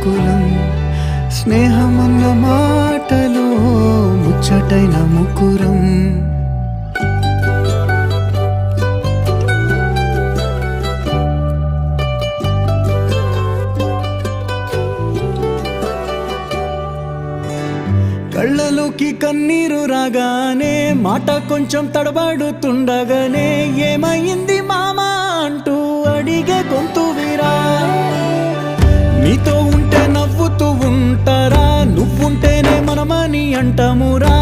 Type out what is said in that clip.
గోకులం స్నేహమన్న మాటలో ముచ్చటైన ముకురం కళ్ళలోకి కన్నీరు రాగానే మాట కొంచెం తడబడుతుండగానే ఏమైంది మామా అంటూ అడిగే గొంతు వీరా నీతో ఉంటే నవ్వుతూ ఉంటారా నువ్వుంటేనే మనమని అంటామురా